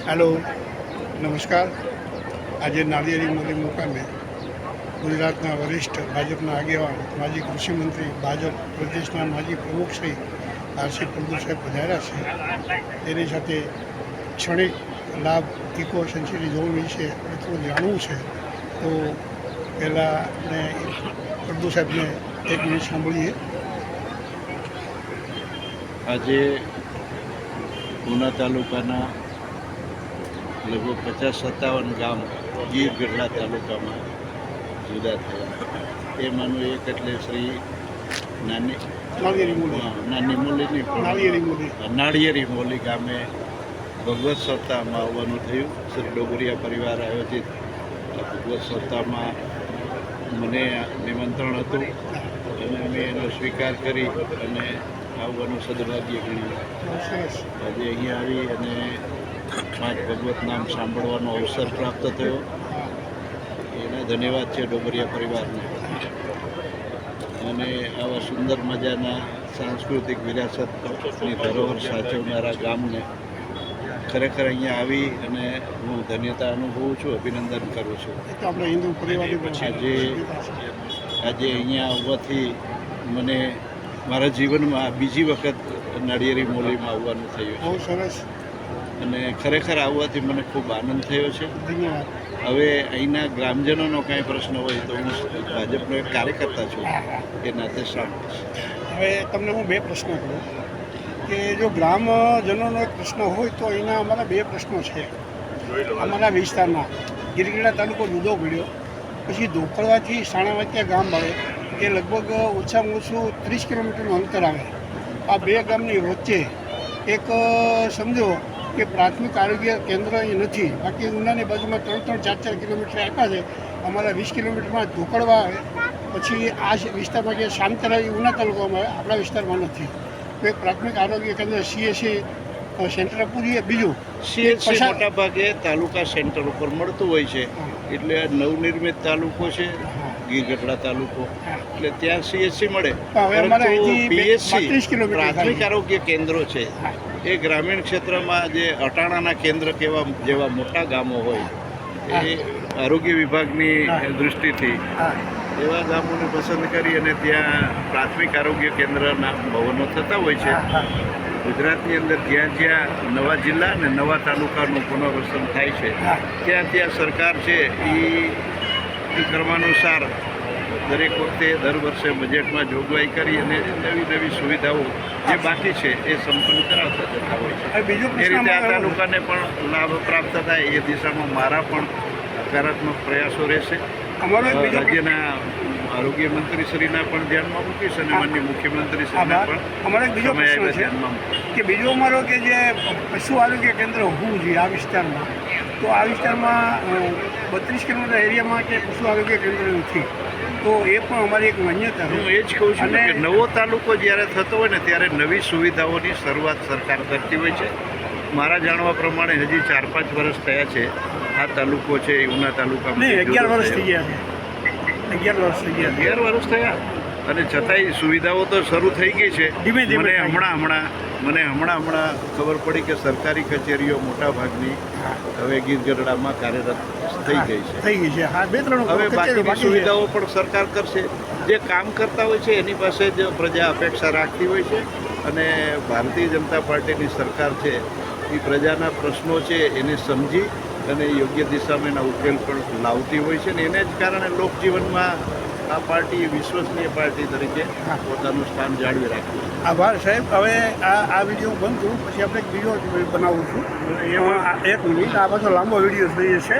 Hello, નમસ્કાર. આજે નાળિયેરી મોદી મુકામે ગુજરાતના વરિષ્ઠ ભાજપના આગેવાન માજી કૃષિમંત્રી ભાજપ પ્રદેશના માજી પ્રમુખ શ્રી આરસી પ્રભુ સાહેબ પધાર્યા છે. તેની સાથે ક્ષણિક લાભ ઇકો સેન્ચુરી ઝોન વિશે થોડું જાણવું છે. તો પહેલાં ને પ્રભુ સાહેબને એક મિનિટ સાંભળીએ. આજે ઉના તાલુકાના લગભગ 50-57 ગામ ગીર ગઢડા તાલુકામાં જુદા થયા. એમાંનું એક એટલે શ્રી નાળિયેરી મોલી ગામે ભગવત સપ્તાહમાં આવવાનું થયું. શ્રી ડોગરિયા પરિવાર આયોજિત ભગવત સપ્તાહમાં મને નિમંત્રણ હતું અને અમે એનો સ્વીકાર કરી અને આવવાનું સદભાગ્ય ગણ્યું. આજે અહીંયા આવી અને 5 ભગવત નામ સાંભળવાનો અવસર પ્રાપ્ત થયો. એના ધન્યવાદ છે ડોગરિયા પરિવારને. અને આવા સુંદર મજાના સાંસ્કૃતિક વિરાસતની ધરોહર સાચવનારા ગામને ખરેખર અહીંયા આવી અને હું ધન્યતા અનુભવું છું, અભિનંદન કરું છું. આજે અહીંયા આવવાથી મને મારા જીવનમાં બીજી વખત નાળિયેરી મોલીમાં આવવાનું થયું. બહુ સરસ. અને ખરેખર આવવાથી મને ખૂબ આનંદ થયો છે. હવે અહીંના ગ્રામજનોનો કાંઈ પ્રશ્ન હોય તો હું ભાજપનો એક કાર્યકર્તા છું, એ નાતે સાંભળીશ. હવે તમને હું 2 પ્રશ્નો કરું કે જો ગ્રામજનોનો એક પ્રશ્ન હોય તો અહીંના અમારા 2 પ્રશ્નો છે. અમારા વિસ્તારમાં ગીરગઢડા તાલુકો જુદો પડ્યો, પછી ધોકડવાથી સાણાવાતિયા ગામ આવે એ લગભગ ઓછામાં ઓછું 30 કિલોમીટરનું અંતર આવે. આ 2 ગામની વચ્ચે એક સમજો કે પ્રાથમિક આરોગ્ય કેન્દ્ર અહીં નથી. બાકી ઉનાની બાજુમાં 3-4 કિલોમીટર આપ્યા છે. અમારા 20 કિલોમીટરમાં ધોકડવા આવે. પછી આ વિસ્તારમાં જે શાંતરાઈ ઉના તાલુકામાં આવે, આપણા વિસ્તારમાં નથી. તો એક પ્રાથમિક આરોગ્ય કેન્દ્ર CHC સેન્ટર પૂરીએ. બીજું CHC મોટા ભાગે તાલુકા સેન્ટર ઉપર મળતું હોય છે. એટલે નવનિર્મિત તાલુકો છે ગીર ગઢડા તાલુકો, એટલે ત્યાં CHC મળે. PSC પ્રાથમિક આરોગ્ય કેન્દ્રો છે એ ગ્રામીણ ક્ષેત્રમાં જે અટાણાના કેન્દ્ર જેવા મોટા ગામો હોય એ આરોગ્ય વિભાગની દૃષ્ટિથી એવા ગામોને પસંદ કરી અને ત્યાં પ્રાથમિક આરોગ્ય કેન્દ્રના ભવનો થતા હોય છે. ગુજરાતની અંદર જ્યાં જ્યાં નવા જિલ્લા અને નવા તાલુકાનું પુનર્વસન થાય છે ત્યાં સરકાર છે એ ક્રમાનુસાર દરેક વખતે દર વર્ષે બજેટમાં જોગવાઈ કરી અને નવી સુવિધાઓ જે બાકી છે એ સંપન્ન કરાવતા જતા હોય છે. એ રીતે આ તાલુકાને પણ લાભ પ્રાપ્ત થાય એ દિશામાં મારા પણ હકારાત્મક પ્રયાસો રહેશે. રાજ્યના આરોગ્ય મંત્રીશ્રીના પણ ધ્યાનમાં મૂકીશ અને માનનીય મુખ્યમંત્રીશ્રીના પણ અમારો એક બીજો પ્રશ્ન છે કે બીજો અમારો કે જે પશુ આરોગ્ય કેન્દ્ર હોવું જોઈએ આ વિસ્તારમાં, તો આ વિસ્તારમાં 32 કિલોમીટર એરિયામાં કે પશુ આરોગ્ય કેન્દ્ર નથી. તો એ પણ અમારી એક માન્યતા. હું એ જ કહું છું કે નવો તાલુકો જ્યારે થતો હોય ને ત્યારે નવી સુવિધાઓની શરૂઆત સરકાર કરતી હોય છે. મારા જાણવા પ્રમાણે હજી 4-5 વર્ષ થયા છે આ તાલુકો છે એ ઉના તાલુકામાં. 11 વર્ષ થઈ ગયા છે. 11 વર્ષ થયા અને છતાંય સુવિધાઓ તો શરૂ થઈ ગઈ છે. મને હમણાં ખબર પડી કે સરકારી કચેરીઓ મોટા ભાગની હવે ગીર ગઢડામાં કાર્યરત થઈ ગઈ છે. હવે બાકીની સુવિધાઓ પણ સરકાર કરશે. જે કામ કરતા હોય છે એની પાસે જ પ્રજા અપેક્ષા રાખતી હોય છે અને ભારતીય જનતા પાર્ટીની સરકાર છે એ પ્રજાના પ્રશ્નો છે એને સમજી અને યોગ્ય દિશામાં એના ઉકેલ પણ લાવતી હોય છે. ને એને જ કારણે લોકજીવનમાં આ પાર્ટી વિશ્વસનીય પાર્ટી તરીકે પોતાનું સ્થાન જાળવી રાખ્યું. આભાર સાહેબ. હવે આ વિડીયો બંધ કરું, પછી આપણે એક બીજો બનાવું છું. એમાં 1 મિનિટ, આ પાછો લાંબો વિડીયો થઈ જશે.